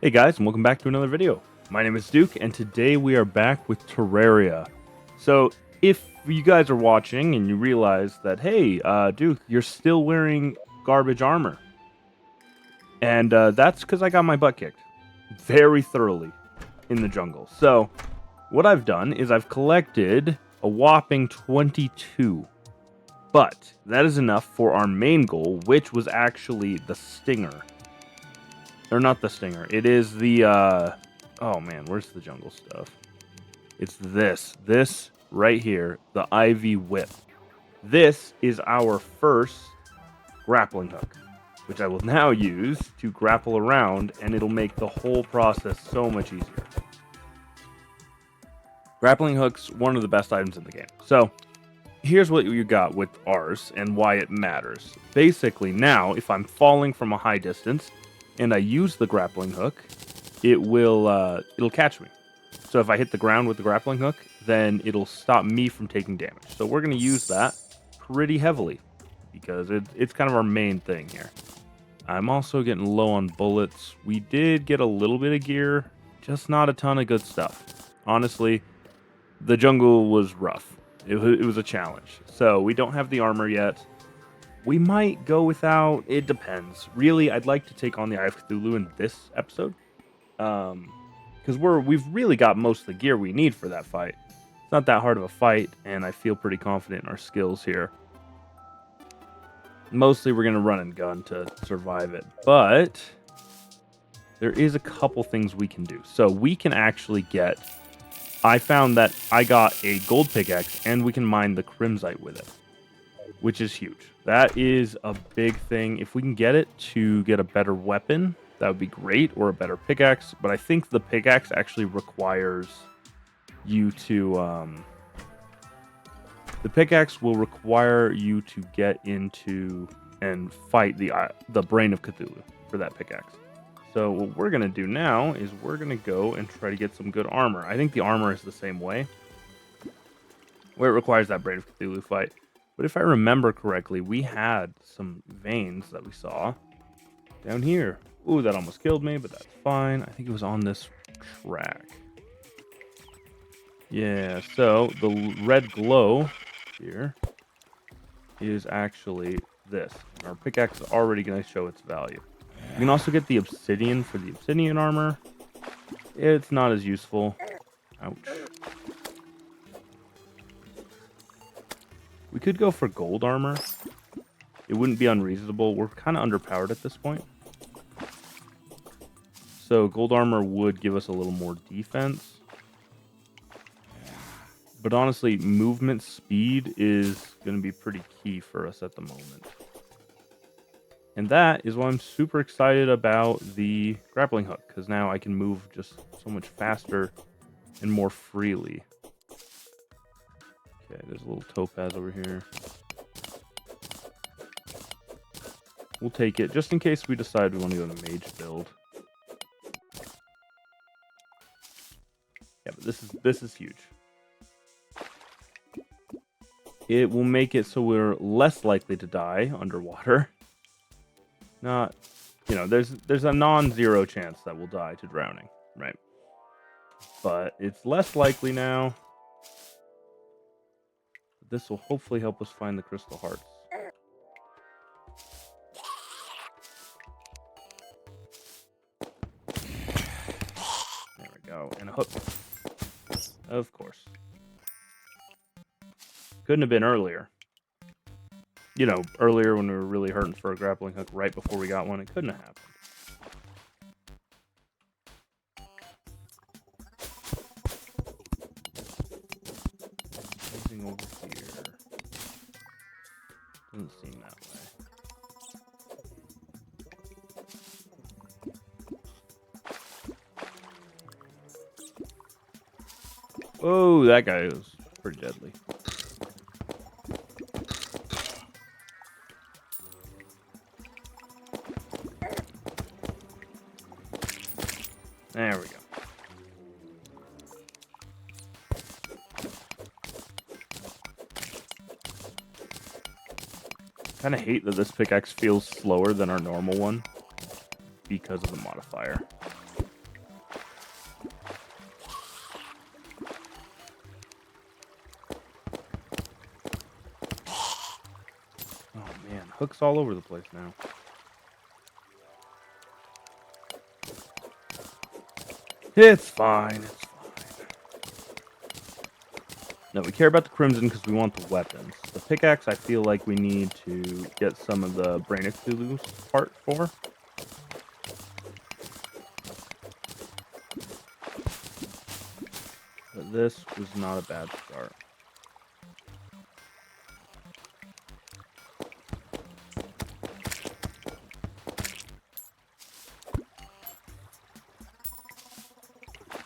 Hey guys, and welcome back to another video. My name is Duke, and today we are back with Terraria. So, if you guys are watching and you realize that, hey, Duke, you're still wearing garbage armor. And that's because I got my butt kicked very thoroughly in the jungle. So, what I've done is I've collected a whopping 22. But that is enough for our main goal, which was actually the Stinger. Or not the Stinger. It is the, oh man, where's the jungle stuff? It's this. This right here. The Ivy Whip. This is our first grappling hook, which I will now use to grapple around, and it'll make the whole process so much easier. Grappling hook's one of the best items in the game. So, here's what you got with ours and why it matters. Basically, now, if I'm falling from a high distance, and I use the grappling hook, it'll catch me. So if I hit the ground with the grappling hook, then it'll stop me from taking damage. So we're going to use that pretty heavily because it's kind of our main thing here. I'm also getting low on bullets. We did get a little bit of gear, just not a ton of good stuff. Honestly, the jungle was rough. It was a challenge. So we don't have the armor yet. We might go without. It depends. Really, I'd like to take on the Eye of Cthulhu in this episode, because we've really got most of the gear we need for that fight. It's not that hard of a fight, and I feel pretty confident in our skills here. Mostly, we're gonna run and gun to survive it, but there is a couple things we can do. So we can actually get. I found that I got a gold pickaxe, and we can mine the crimsite with it, which is huge. That is a big thing. If we can get it to get a better weapon, that would be great, or a better pickaxe. But I think the pickaxe actually requires you to... the pickaxe will require you to get into and fight the Brain of Cthulhu for that pickaxe. So what we're going to do now is we're going to go and try to get some good armor. I think the armor is the same way, where it requires that Brain of Cthulhu fight. But if I remember correctly, we had some veins that we saw down here. Ooh, that almost killed me, but that's fine. I think it was on this track. Yeah, so the red glow here is actually this. Our pickaxe is already going to show its value. You can also get the obsidian for the obsidian armor. It's not as useful. Ouch. We could go for gold armor. It wouldn't be unreasonable. We're kind of underpowered at this point. So gold armor would give us a little more defense. But honestly, movement speed is going to be pretty key for us at the moment. And that is why I'm super excited about the grappling hook, because now I can move just so much faster and more freely. Okay, there's a little topaz over here. We'll take it, just in case we decide we want to go to mage build. Yeah, but this is huge. It will make it so we're less likely to die underwater. Not, there's a non-zero chance that we'll die to drowning, right? But it's less likely now. This will hopefully help us find the crystal hearts. There we go. And a hook. Of course. Couldn't have been earlier. Earlier when we were really hurting for a grappling hook right before we got one, it couldn't have happened. Anything over here? Doesn't seem that way. Oh, that guy was pretty deadly. There we go. Kind of hate that this pickaxe feels slower than our normal one because of the modifier. Hook's all over the place now. It's fine. It's fine. No, we care about the crimson because we want the weapons. The pickaxe, I feel like we need to get some of the Brain of Cthulhu's part for. But this was not a bad start.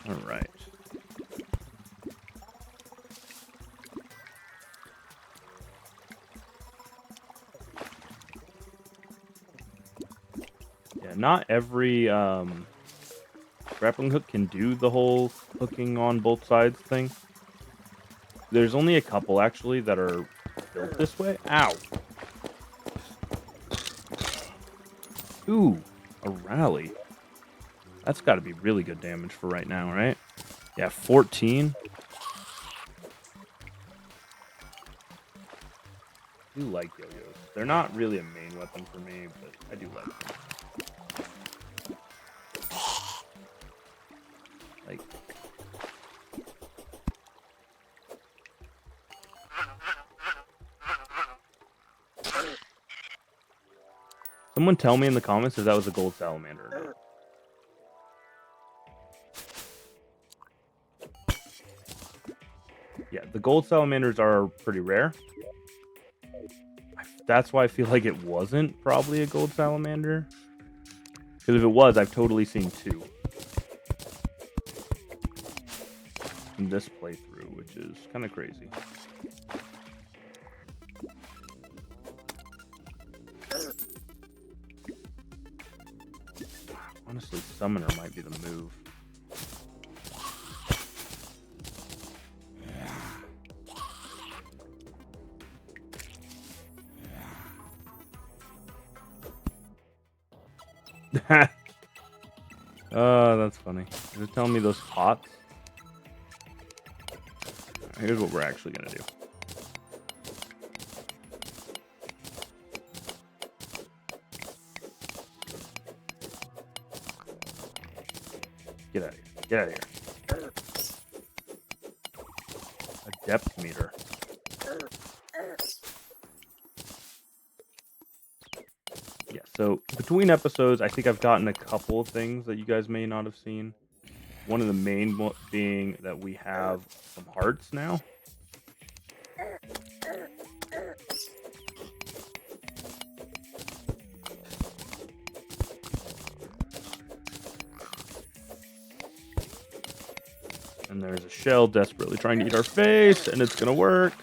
All right. Yeah, not every grappling hook can do the whole hooking on both sides thing. There's only a couple actually that are built this way. Ow. Ooh, a rally. That's got to be really good damage for right now, right? Yeah, 14. I do like yo-yos. They're not really a main weapon for me, but I do like them. Like, someone tell me in the comments if that was a gold salamander or not. Yeah, the gold salamanders are pretty rare. That's why I feel like it wasn't probably a gold salamander. Because if it was, I've totally seen 2 in this playthrough, which is kind of crazy. Honestly, Summoner might be the move. Oh, that's funny. You're telling me those pots? Here's what we're actually going to do. Get out of here. Get out of here. A depth meter. Yeah, so between episodes, I think I've gotten a couple of things that you guys may not have seen. One of the main being that we have some hearts now. And there's a shell desperately trying to eat our face, and it's gonna work.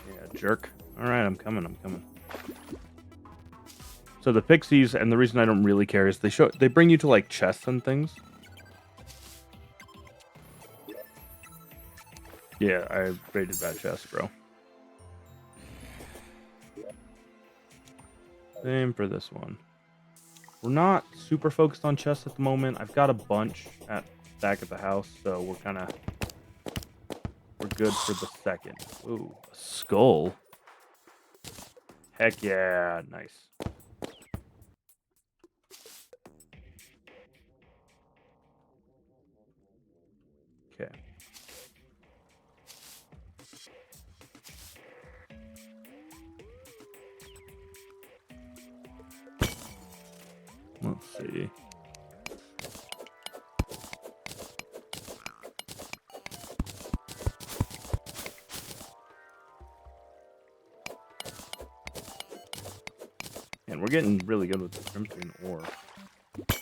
Yeah, jerk. Alright, I'm coming. So the pixies, and the reason I don't really care is they bring you to like chests and things. Yeah, I raided that chest, bro. Same for this one. We're not super focused on chests at the moment. I've got a bunch back at the house, so we're good for the second. Ooh, a skull. Heck yeah, nice. Okay. Let's see. And we're getting really good with the crimson ore. I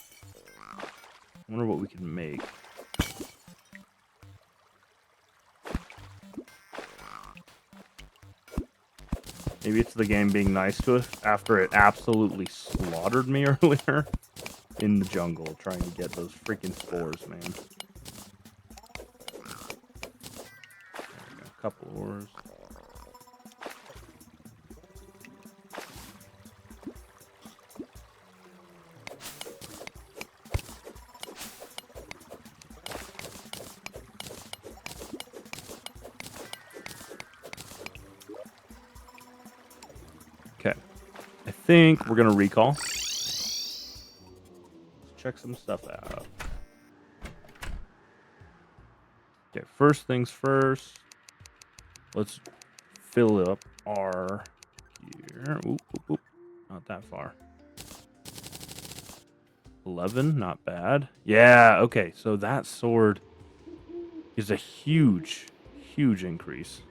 wonder what we can make. Maybe it's the game being nice to us after it absolutely slaughtered me earlier in the jungle trying to get those freaking spores, man. There we go. A couple ores. I think we're going to recall. Let's check some stuff out. Okay, first things first. Let's fill up our gear. Oop, oop, oop. Not that far. 11, not bad. Yeah, okay, so that sword is a huge, huge increase.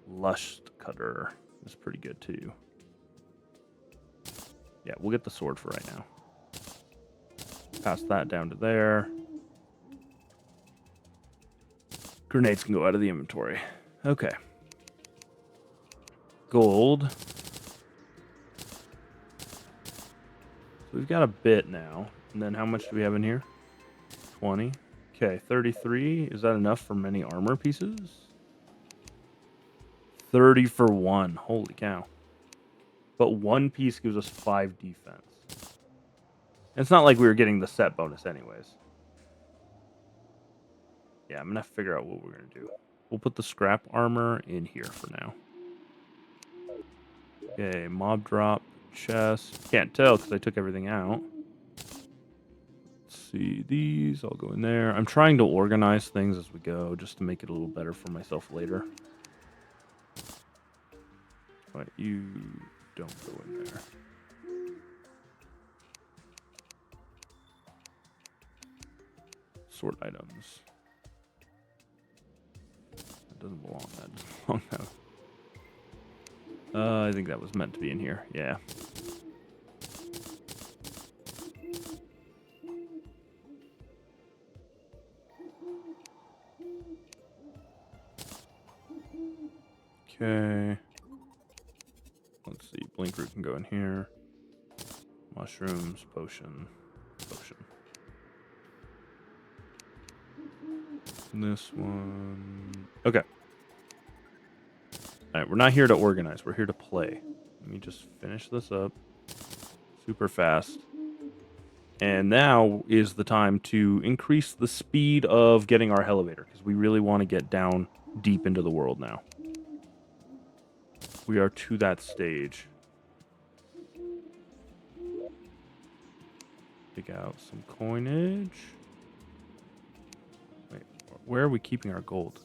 Lust Cutter is pretty good too. Yeah, we'll get the sword for right now. Pass that down to there. Grenades can go out of the inventory. Okay. Gold. So we've got a bit now. And then how much do we have in here? 20. Okay, 33. Is that enough for many armor pieces? 30 for one. Holy cow. But one piece gives us 5 defense. It's not like we were getting the set bonus anyways. Yeah, I'm going to figure out what we're going to do. We'll put the scrap armor in here for now. Okay, mob drop, chest. Can't tell because I took everything out. Let's see, these all go in there. I'm trying to organize things as we go just to make it a little better for myself later. But you don't go in there. Sort items. That doesn't belong. That doesn't belong there. I think that was meant to be in here. Yeah. Okay. Let's see. Blink root can go in here. Mushrooms, potion, potion. This one. Okay. All right, we're not here to organize. We're here to play. Let me just finish this up super fast. And now is the time to increase the speed of getting our Hell-evator because we really want to get down deep into the world now. We are to that stage. Dig out some coinage. Wait, where are we keeping our gold?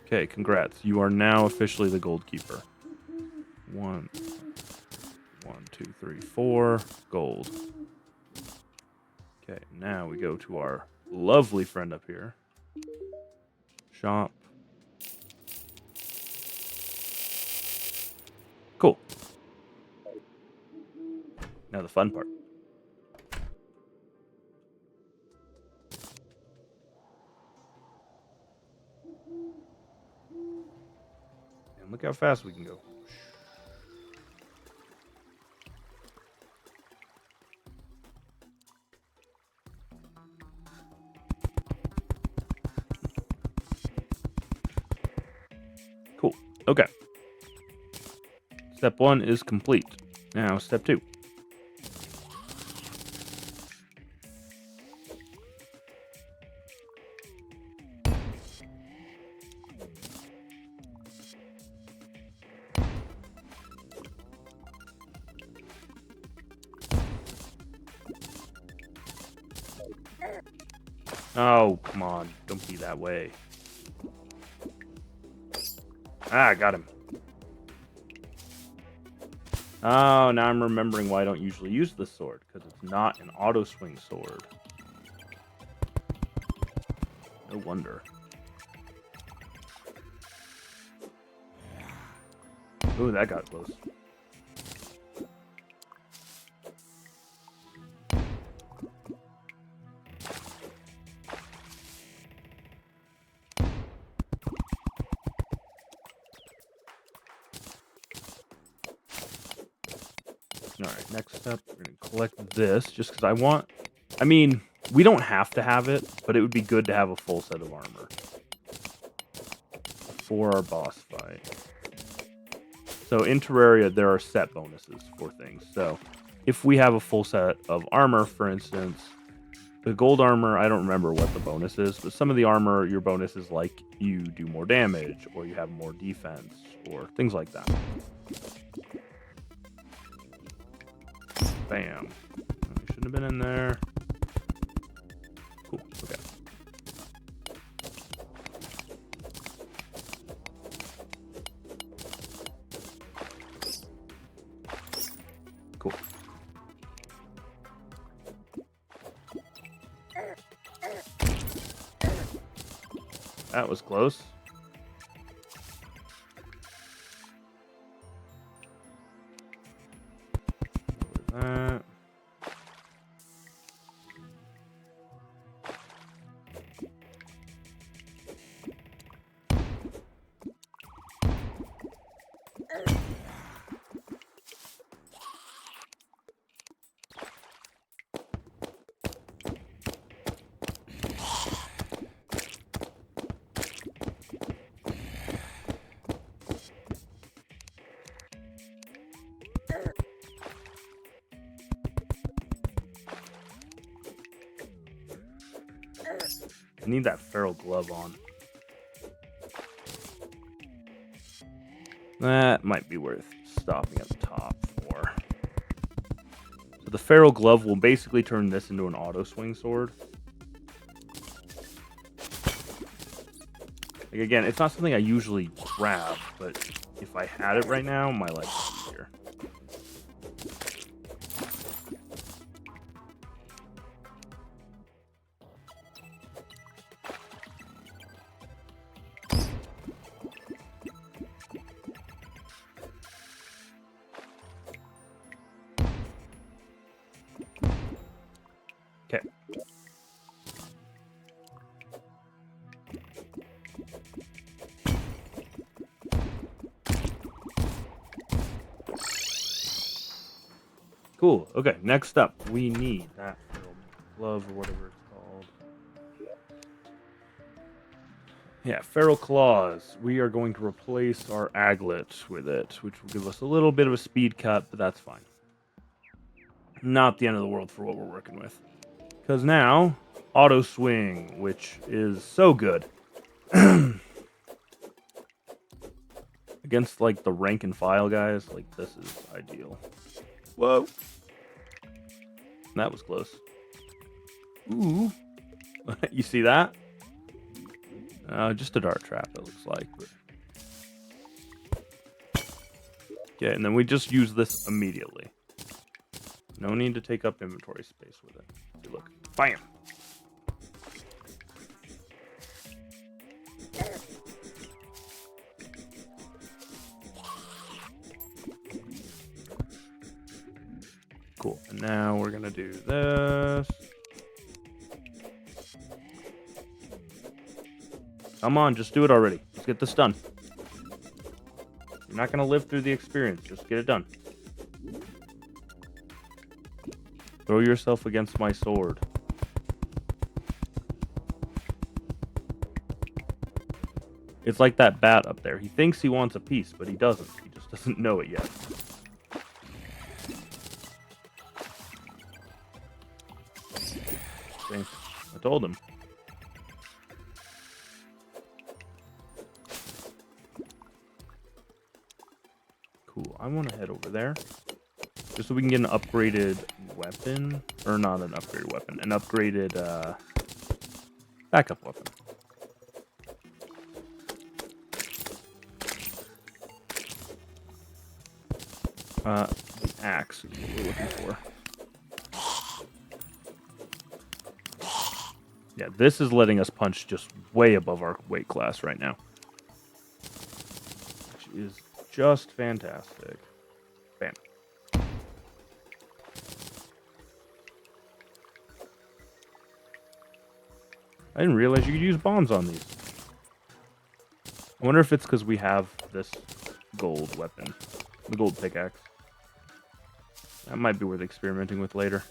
Okay, congrats. You are now officially the gold keeper. 1, 2, 3, 4. Gold. Okay, now we go to our lovely friend up here. Shop. Cool. Now the fun part. And look how fast we can go. Cool. Okay. Step 1 is complete. Now step 2. Oh, come on. Don't be that way. Ah, got him. Oh, now I'm remembering why I don't usually use this sword. Because it's not an auto-swing sword. No wonder. Ooh, that got close. Alright, next step, we're going to collect this, just because I want... I mean, we don't have to have it, but it would be good to have a full set of armor. For our boss fight. So in Terraria, there are set bonuses for things. So if we have a full set of armor, for instance, The gold armor, I don't remember what the bonus is, but some of the armor, your bonus is like you do more damage, or you have more defense, or things like that. Bam. We shouldn't have been in there. Cool. Okay. Cool. That was close. That. I need that feral glove on. That might be worth stopping at the top for. So the feral glove will basically turn this into an auto swing sword. Like again, it's not something I usually grab, but if I had it right now, my life would be easier. Okay. Cool. Okay, next up, we need that little glove or whatever it's called. Yeah, feral claws. We are going to replace our aglet with it, which will give us a little bit of a speed cut, but that's fine. Not the end of the world for what we're working with. Because now, auto swing, which is so good. Against, like, the rank and file guys, like, this is ideal. Whoa. That was close. Ooh. You see that? Just a dart trap, it looks like. But... Okay, and then we just use this immediately. No need to take up inventory space with it. See, look. Bam! Cool. And now we're going to do this. Come on, just do it already. Let's get this done. You're not going to live through the experience. Just get it done. Throw yourself against my sword. It's like that bat up there. He thinks he wants a piece, but he doesn't. He just doesn't know it yet. See? I told him. Cool. I want to head over there. Just so we can get an upgraded weapon. Or not an upgraded weapon. An upgraded backup weapon. The axe is what we're looking for. Yeah, this is letting us punch just way above our weight class right now. Which is just fantastic. Bam. I didn't realize you could use bombs on these. I wonder if it's because we have this gold weapon. The gold pickaxe. That might be worth experimenting with later.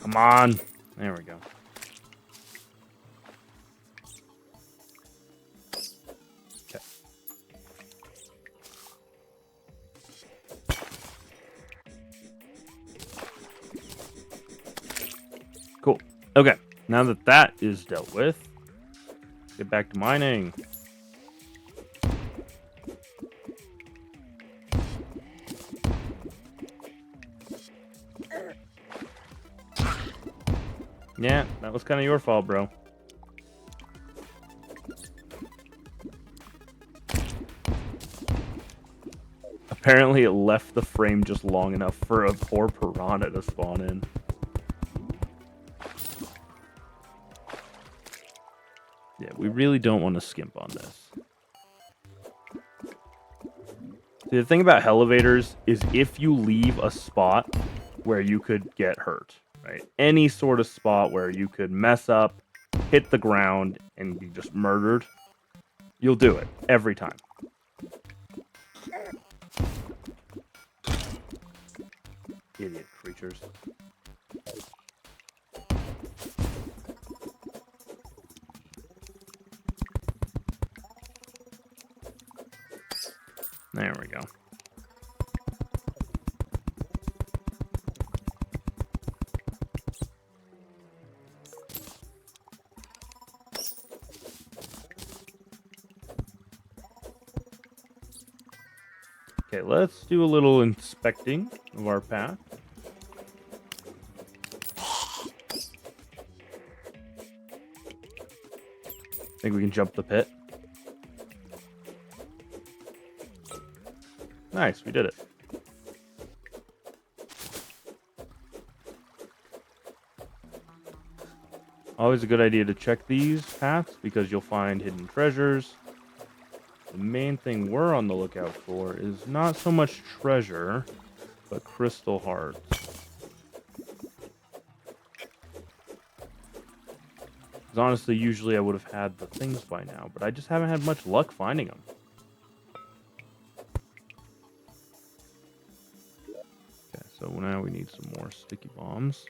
Come on. There we go. Okay. Cool. Okay. Now that that is dealt with, get back to mining. Yeah, that was kind of your fault, bro. Apparently it left the frame just long enough for a poor piranha to spawn in. Yeah, we really don't want to skimp on this. See, the thing about Hell-evators is if you leave a spot where you could get hurt, right? Any sort of spot where you could mess up, hit the ground, and be just murdered, you'll do it every time. Idiot creatures. There we go. Okay, let's do a little inspecting of our path. Think we can jump the pit? Nice, we did it. Always a good idea to check these paths because you'll find hidden treasures. The main thing we're on the lookout for is not so much treasure, but crystal hearts. Because honestly, usually I would have had the things by now, but I just haven't had much luck finding them. Okay, so now we need some more sticky bombs.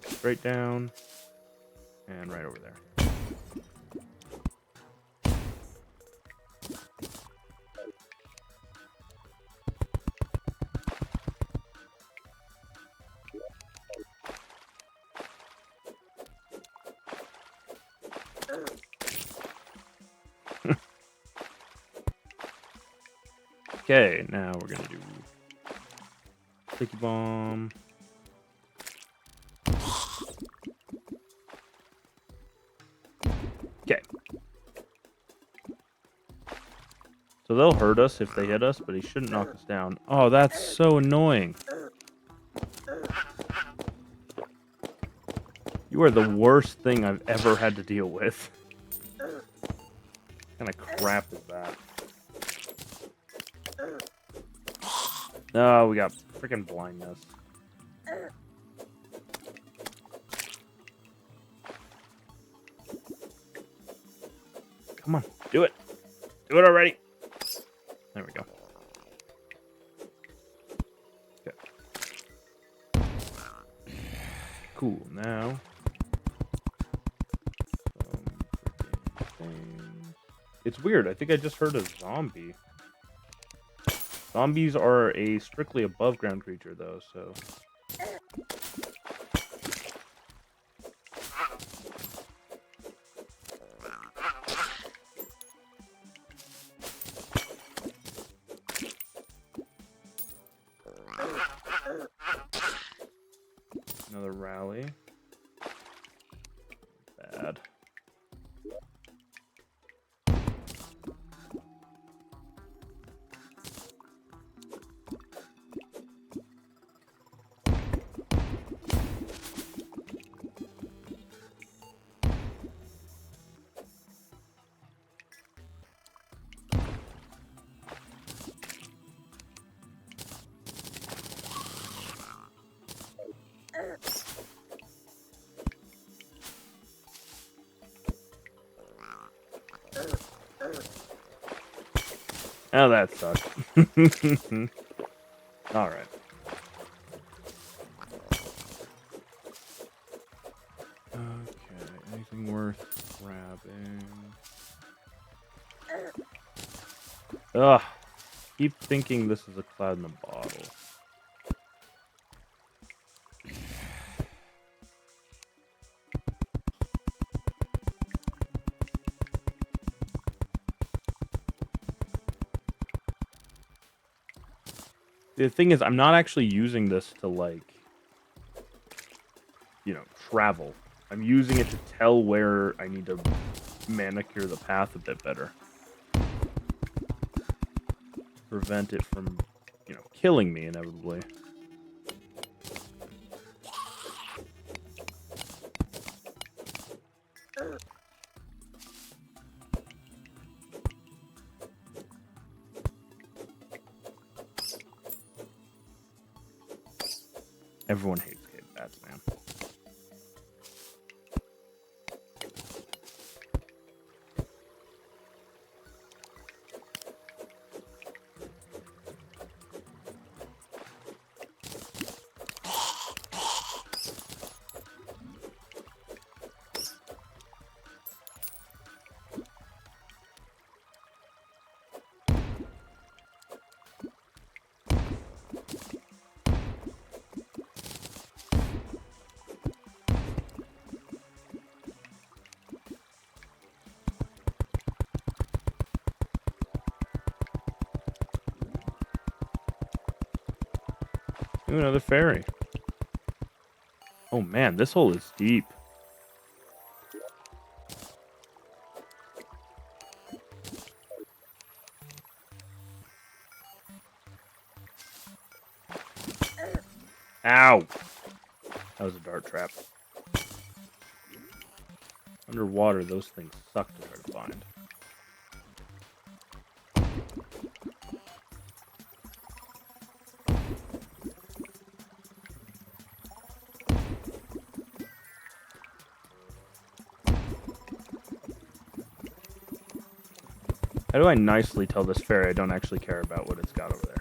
Straight down, and right over there. Okay, now we're gonna do sticky bomb. Okay. So they'll hurt us if they hit us, but he shouldn't knock us down. Oh, that's so annoying. You are the worst thing I've ever had to deal with. What kind of crap is that? No, we got freaking blindness. Come on, do it. Do it already. There we go. Okay. Cool, now. It's weird. I think I just heard a zombie. Zombies are a strictly above ground creature, though, so. Another rally. Bad. Oh, that sucks. All right. Okay. Anything worth grabbing? Ugh. Keep thinking this is a cloud in a bottle. The thing is, I'm not actually using this to, like, travel. I'm using it to tell where I need to manicure the path a bit better. Prevent it from, killing me inevitably. Everyone hates cave bats, man. Ooh, another fairy. Oh man, this hole is deep. Ow! That was a dart trap. Underwater, those things suck to try to find. How do I nicely tell this fairy I don't actually care about what it's got over there?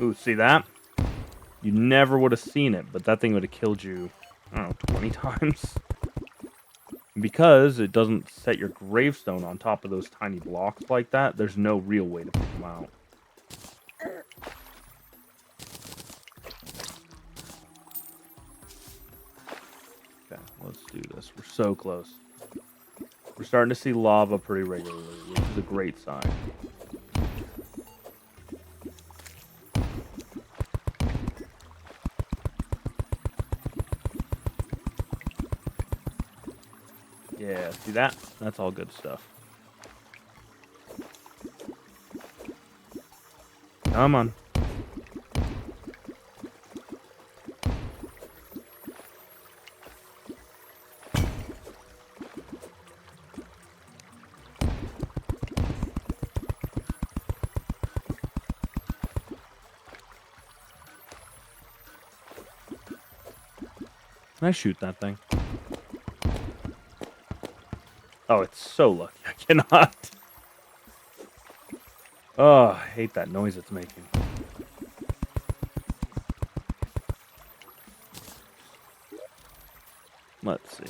Ooh, see that? You never would have seen it, but that thing would have killed you, I don't know, 20 times. And because it doesn't set your gravestone on top of those tiny blocks like that, there's no real way to pick them out. Okay, let's do this. We're so close. We're starting to see lava pretty regularly, which is a great sign. Yeah, see that? That's all good stuff. Come on. Can I shoot that thing? Oh, it's so lucky I cannot. Oh, I hate that noise it's making. Let's see.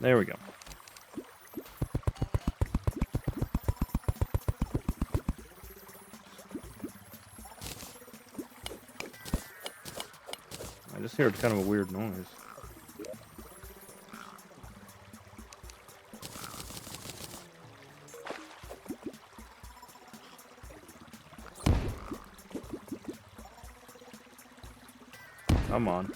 There we go. I just hear kind of a weird noise. Come on.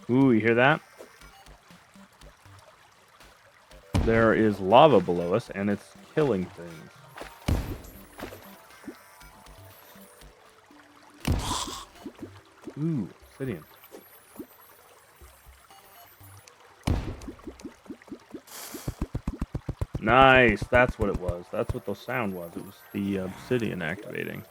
Ooh, you hear that? There is lava below us, and it's killing things. Ooh, obsidian. Nice, that's what it was. That's what the sound was. It was the obsidian activating.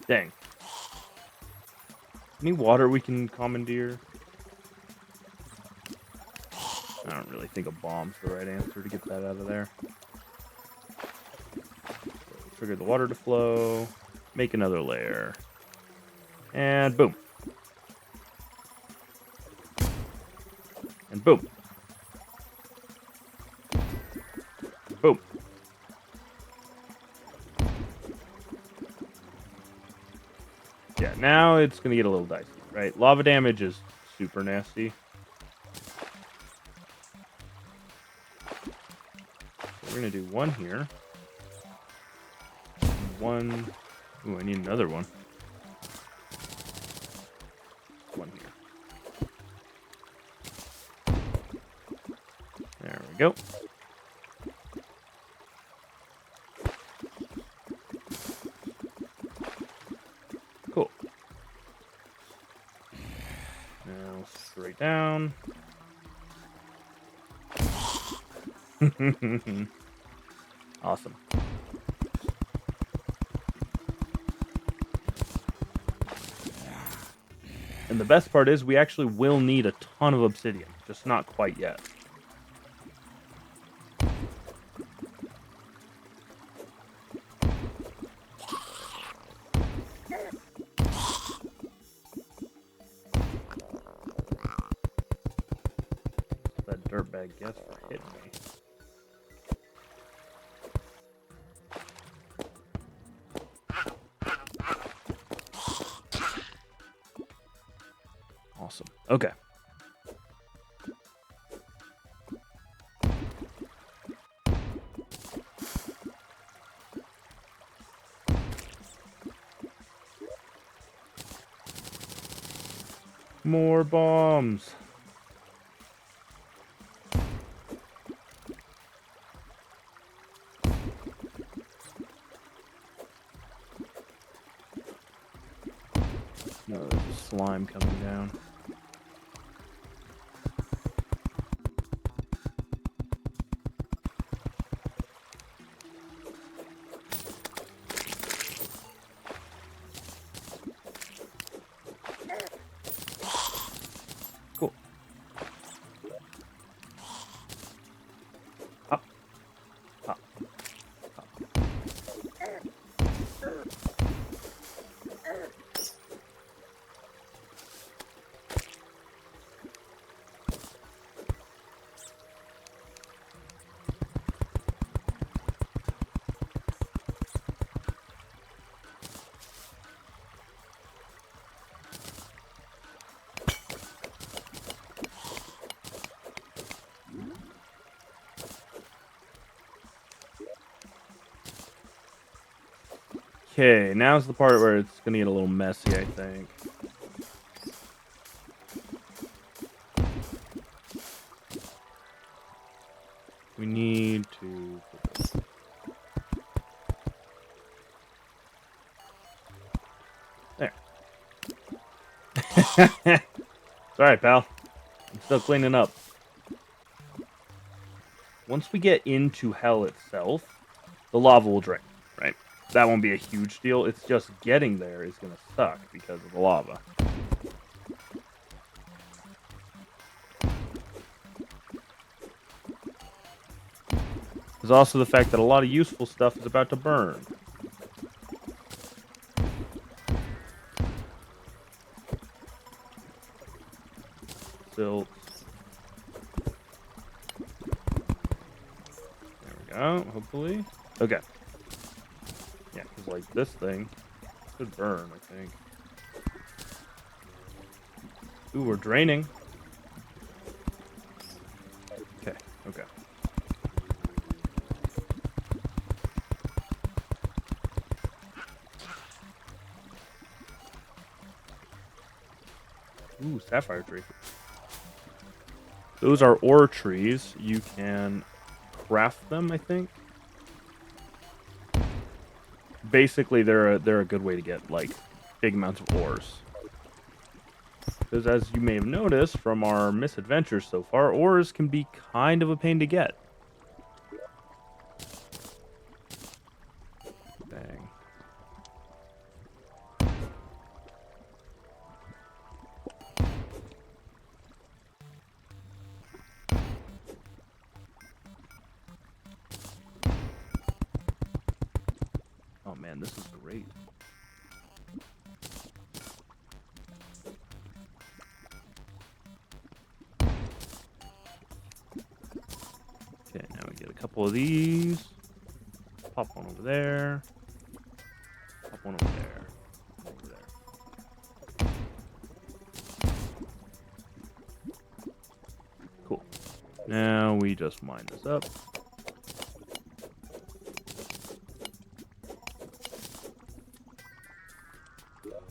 Dang. Any water we can commandeer? I don't really think a bomb's the right answer to get that out of there. Trigger the water to flow. Make another layer. And boom. And boom. Boom. Yeah, now it's going to get a little dicey, right? Lava damage is super nasty. So we're going to do one here. One. Ooh, I need another one. One here. There we go. Cool. Now straight down. Awesome. And the best part is we actually will need a ton of obsidian, just not quite yet. That dirtbag gets for hitting me. Awesome. Okay. More bombs. No, there's a slime coming down. Cool. Up. Up. Up. Okay, now's the part where it's gonna get a little messy, I think. We need to put this. There. It's alright, pal. I'm still cleaning up. Once we get into hell itself, the lava will drain, right? That won't be a huge deal. It's just getting there is going to suck because of the lava. There's also the fact that a lot of useful stuff is about to burn. Silt. There we go, hopefully. Okay. Yeah, because like this thing could burn, I think. Ooh, we're draining. Okay, okay. Ooh, sapphire tree. Those are ore trees. You can craft them, I think. Basically, they're a good way to get like big amounts of ores. Because as you may have noticed from our misadventures so far, ores can be kind of a pain to get. Bang. Oh man, this is great. Okay, now we get a couple of these. Pop one over there. Pop one over there. Over there. Cool. Now we just mine this up.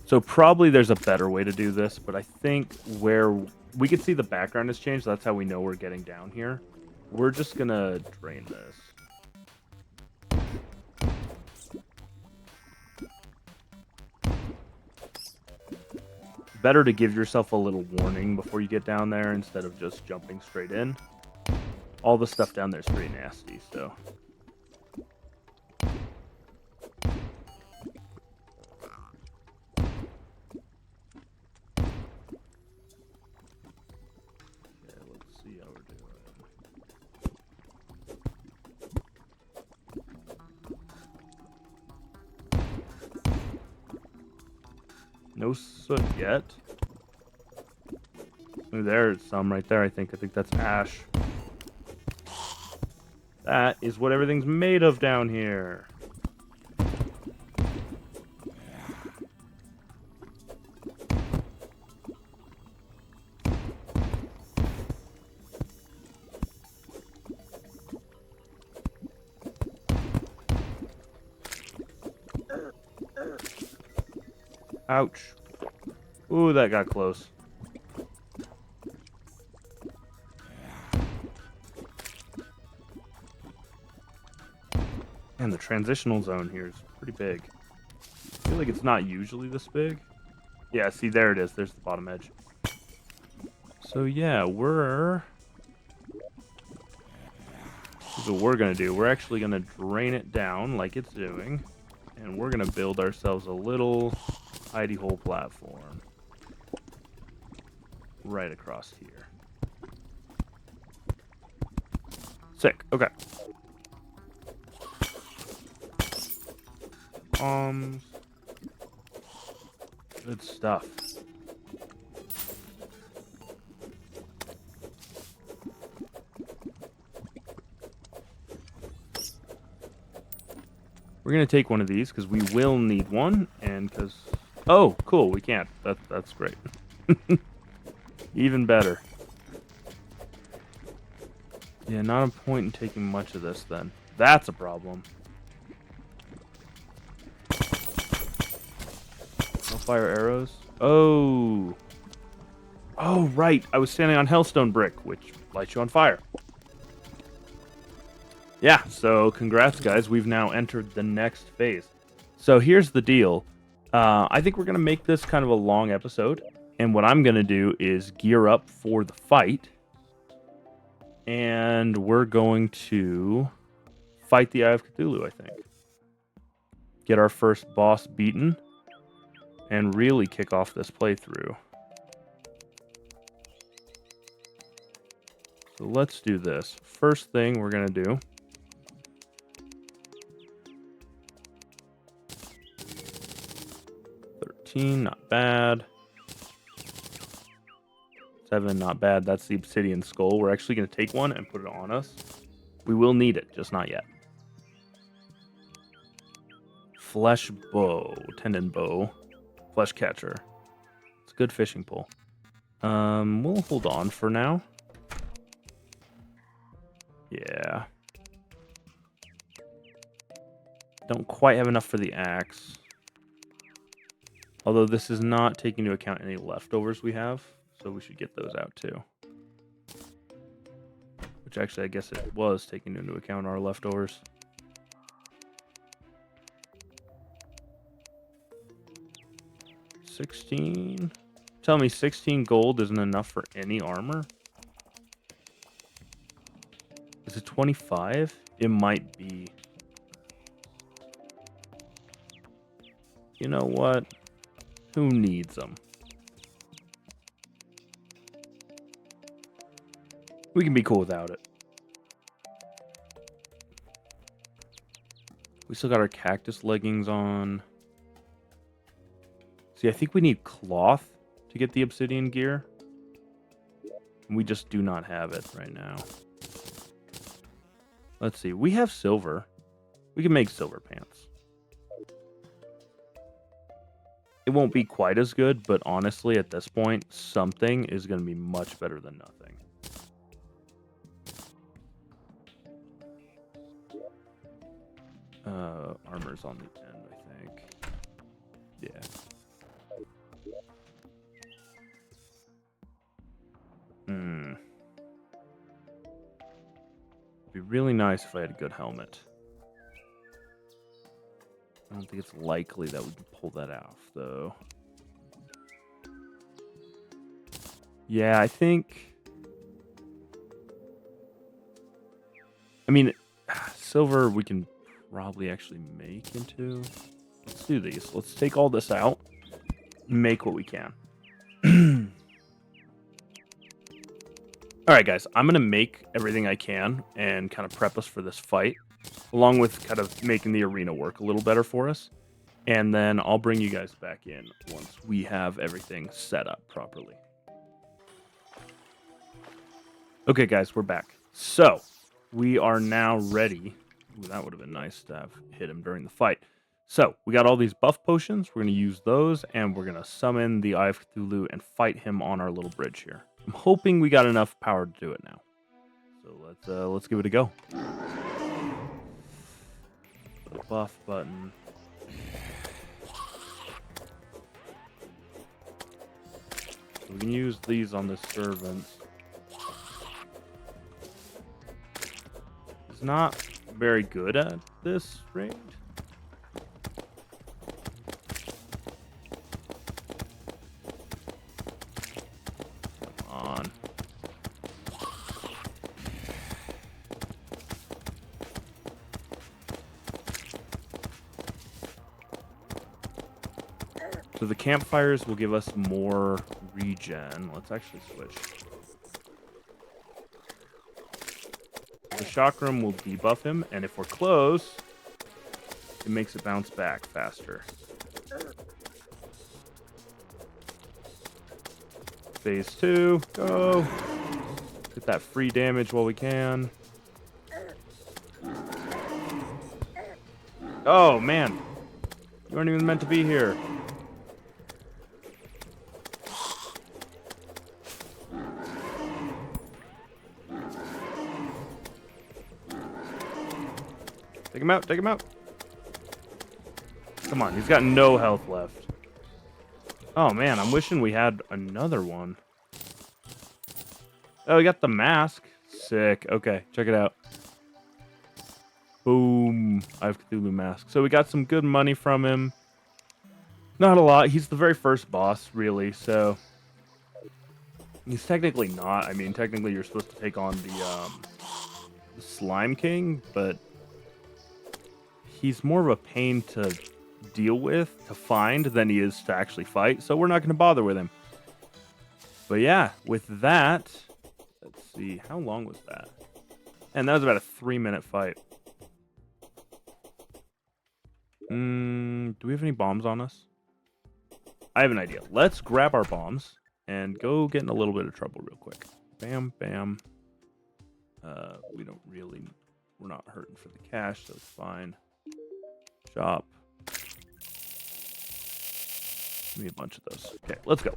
So probably there's a better way to do this, but I think where we can see the background has changed, that's how we know we're getting down here. We're just gonna drain this. Better to give yourself a little warning before you get down there instead of just jumping straight in. All the stuff down there is pretty nasty, so. No soot yet. Ooh, there's some right there, I think. I think that's ash. That is what everything's made of down here. Ouch. Ooh, that got close. And the transitional zone here is pretty big. I feel like it's not usually this big. Yeah, see, there it is. There's the bottom edge. So, yeah, This is what we're going to do. We're actually going to drain it down like it's doing. And we're going to build ourselves a little hidey hole platform. Right across here. Sick. Okay. Good stuff. We're gonna take one of these because we will need one, and because oh, cool, we can't. That's great. Even better. Yeah, not a point in taking much of this then. That's a problem. No fire arrows. Oh. Oh, right. I was standing on hellstone brick, which lights you on fire. Yeah, so congrats, guys. We've now entered the next phase. So here's the deal. I think we're going to make this kind of a long episode. And what I'm going to do is gear up for the fight. And we're going to fight the Eye of Cthulhu, I think. Get our first boss beaten, and really kick off this playthrough. So let's do this. First thing we're going to do. Not bad. 7, not bad. That's the obsidian skull. We're actually going to take one and put it on us. We will need it, just not yet. Flesh bow, tendon bow, flesh catcher. It's a good fishing pole. We'll hold on for now. Yeah. Don't quite have enough for the axe. Although this is not taking into account any leftovers we have, so we should get those out too. Which actually, I guess it was taking into account our leftovers. $16. Tell me 16 gold isn't enough for any armor? Is it 25? It might be. You know what? Who needs them? We can be cool without it. We still got our cactus leggings on. See, I think we need cloth to get the obsidian gear. We just do not have it right now. Let's see. We have silver. We can make silver pants. It won't be quite as good, but honestly, at this point, something is going to be much better than nothing. Armor's on the end, I think. Yeah. It'd be really nice if I had a good helmet. I don't think it's likely that we can pull that off, though. Yeah, I think... I mean, silver we can probably actually make into... Let's do these. Let's take all this out. Make what we can. Alright, guys. I'm going to make everything I can and kind of prep us for this fight, along with kind of making the arena work a little better for us. And then I'll bring you guys back in once we have everything set up properly. Okay, guys, we're back. So, we are now ready. Ooh, that would have been nice to have hit him during the fight. So, we got all these buff potions. We're going to use those, and we're going to summon the Eye of Cthulhu and fight him on our little bridge here. I'm hoping we got enough power to do it now. So, let's give it a go. The buff button. So we can use these on the servant. He's not very good at this range. Come on. So the campfires will give us more regen. Let's actually switch. The chakram will debuff him, and if we're close, it makes it bounce back faster. Phase 2, go! Get that free damage while we can. Oh, man! You weren't even meant to be here. Take him out, take him out. Come on, he's got no health left. Oh man, I'm wishing we had another one. Oh, we got the mask. Sick. Okay, check it out. Boom. I have Cthulhu mask. So we got some good money from him. Not a lot. He's the very first boss, really, so... He's technically not. I mean, technically you're supposed to take on the Slime King, but... he's more of a pain to deal with, to find, than he is to actually fight. So we're not going to bother with him. But yeah, with that, let's see, how long was that? And that was about a 3-minute fight. Do we have any bombs on us? I have an idea. Let's grab our bombs and go get in a little bit of trouble real quick. Bam, bam. We're not hurting for the cash, so it's fine. Shop. Give me a bunch of those. Okay, let's go.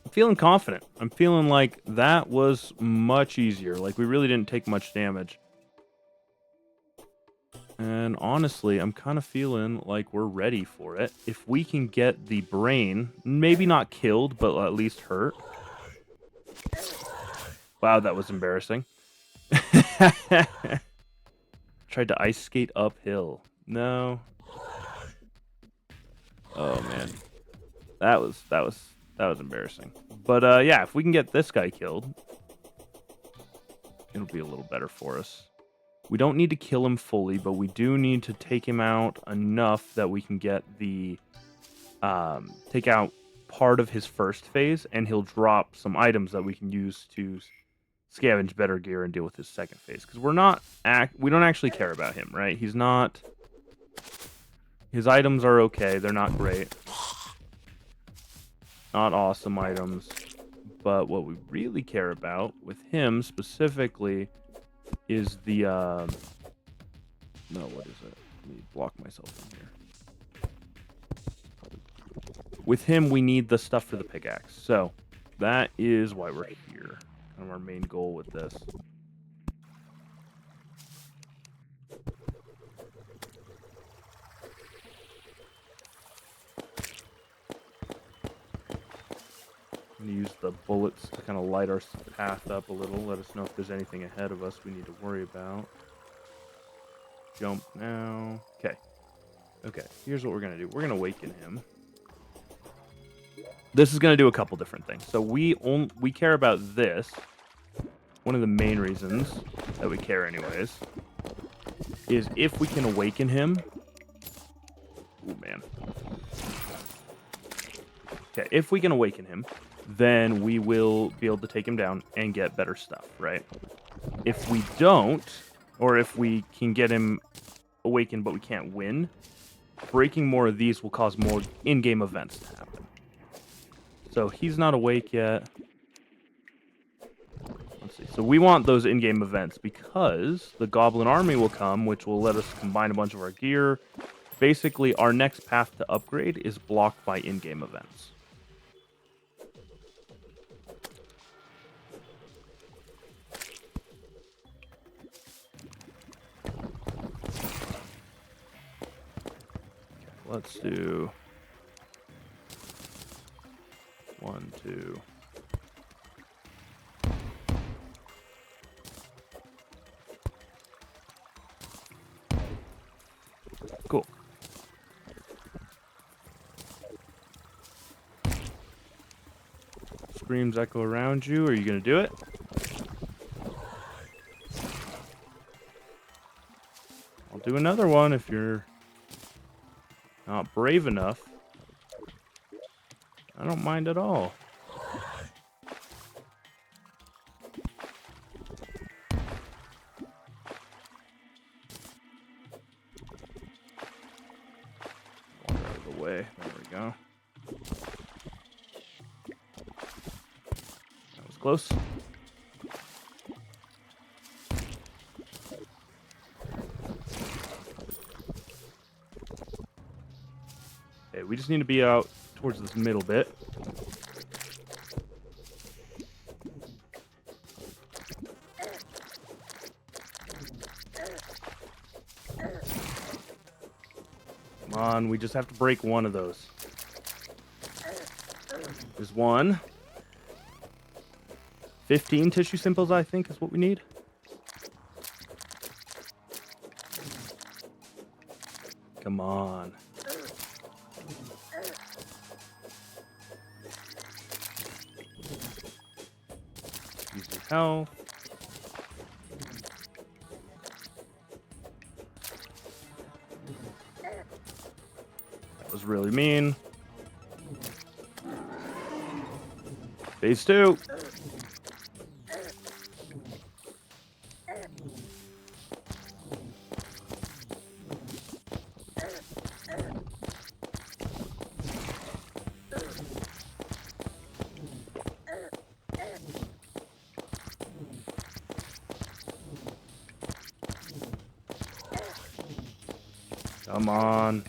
I'm feeling confident. I'm feeling like that was much easier. Like, we really didn't take much damage. And honestly, I'm kind of feeling like we're ready for it. If we can get the brain, maybe not killed, but at least hurt. Wow, that was embarrassing. Tried to ice skate uphill. No. Oh man. That was embarrassing. But yeah, if we can get this guy killed, it'll be a little better for us. We don't need to kill him fully, but we do need to take him out enough that we can get the take out part of his first phase, and he'll drop some items that we can use to scavenge better gear and deal with his second phase. Because we don't actually care about him, right? He's not. His items are okay. They're not great. Not awesome items. But what we really care about with him specifically is the no, what is it? Let me block myself in here. With him, we need the stuff for the pickaxe. So that is why we're here. Kind of our main goal with this. I'm going to use the bullets to kind of light our path up a little. Let us know if there's anything ahead of us we need to worry about. Jump now. Okay. Okay, here's what we're going to do. We're going to awaken him. This is going to do a couple different things. So we care about this. One of the main reasons that we care anyways is if we can awaken him. Oh, man. Okay, if we can awaken him, then we will be able to take him down and get better stuff, right? If we don't, or if we can get him awakened but we can't win, breaking more of these will cause more in-game events to happen. So he's not awake yet. Let's see. So we want those in-game events because the Goblin Army will come, which will let us combine a bunch of our gear. Basically, our next path to upgrade is blocked by in-game events. Let's do 1, 2. Cool. Screams echo around you. Are you going to do it? I'll do another one if you're not brave enough. I don't mind at all. Walk out of the way. There we go. That was close. Okay, we just need to be out towards this middle bit. Come on, we just have to break one of those. There's one. 15 tissue simples, I think, is what we need. Come on. Use your health. was really mean. Phase 2. Come on.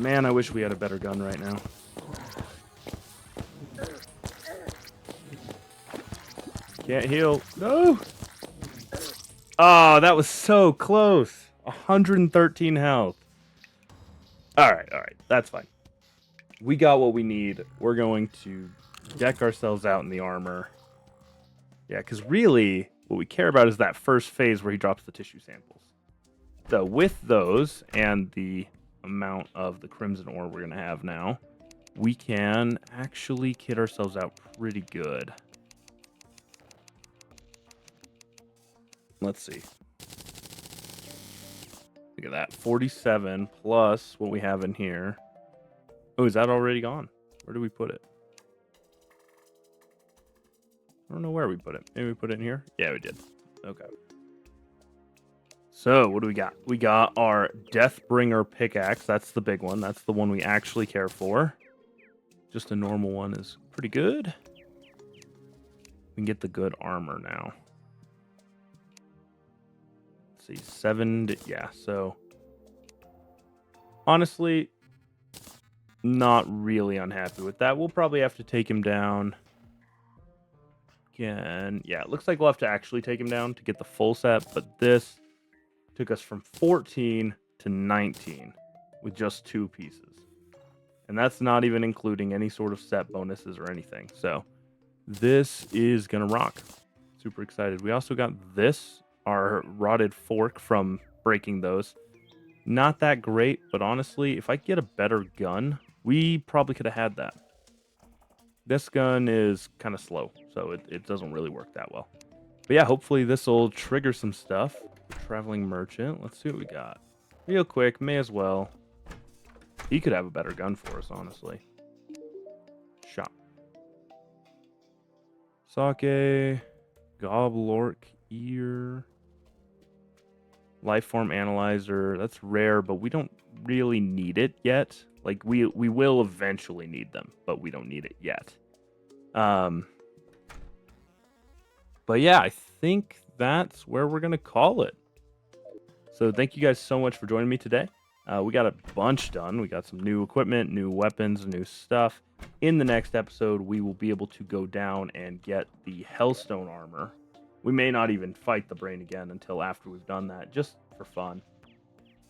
Man, I wish we had a better gun right now. Can't heal. No! Oh, that was so close. 113 health. Alright. That's fine. We got what we need. We're going to deck ourselves out in the armor. Yeah, because really, what we care about is that first phase where he drops the tissue samples. So with those and the amount of the crimson ore we're going to have now, we can actually kit ourselves out pretty good. Let's see. Look at that. 47 plus what we have in here. Oh, is that already gone? Where did we put it? I don't know where we put it. Maybe we put it in here? Yeah, we did. Okay. So, what do we got? We got our Deathbringer pickaxe. That's the big one. That's the one we actually care for. Just a normal one is pretty good. We can get the good armor now. Let's see. 7... yeah, so... honestly, not really unhappy with that. We'll probably have to take him down... again. Yeah, it looks like we'll have to actually take him down to get the full set, but this took us from 14 to 19 with just 2 pieces. And that's not even including any sort of set bonuses or anything. So this is going to rock. Super excited. We also got this, our rotted fork from breaking those. Not that great, but honestly, if I get a better gun, we probably could have had that. This gun is kind of slow, so it doesn't really work that well. But yeah, hopefully this will trigger some stuff. Traveling merchant. Let's see what we got. Real quick, may as well. He could have a better gun for us, honestly. Shop. Sake. Goblork ear. Lifeform analyzer. That's rare, but we don't really need it yet. Like, we will eventually need them, but we don't need it yet. But yeah, I think that's where we're going to call it. So thank you guys so much for joining me today. We got a bunch done. We got some new equipment, new weapons, new stuff. In the next episode, we will be able to go down and get the Hellstone armor. We may not even fight the brain again until after we've done that, just for fun.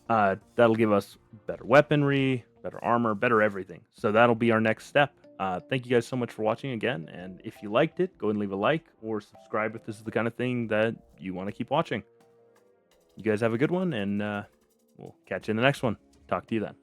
That'll give us better weaponry, better armor, better everything. So that'll be our next step. Thank you guys so much for watching again. And if you liked it, go and leave a like or subscribe if this is the kind of thing that you want to keep watching. You guys have a good one, and we'll catch you in the next one. Talk to you then.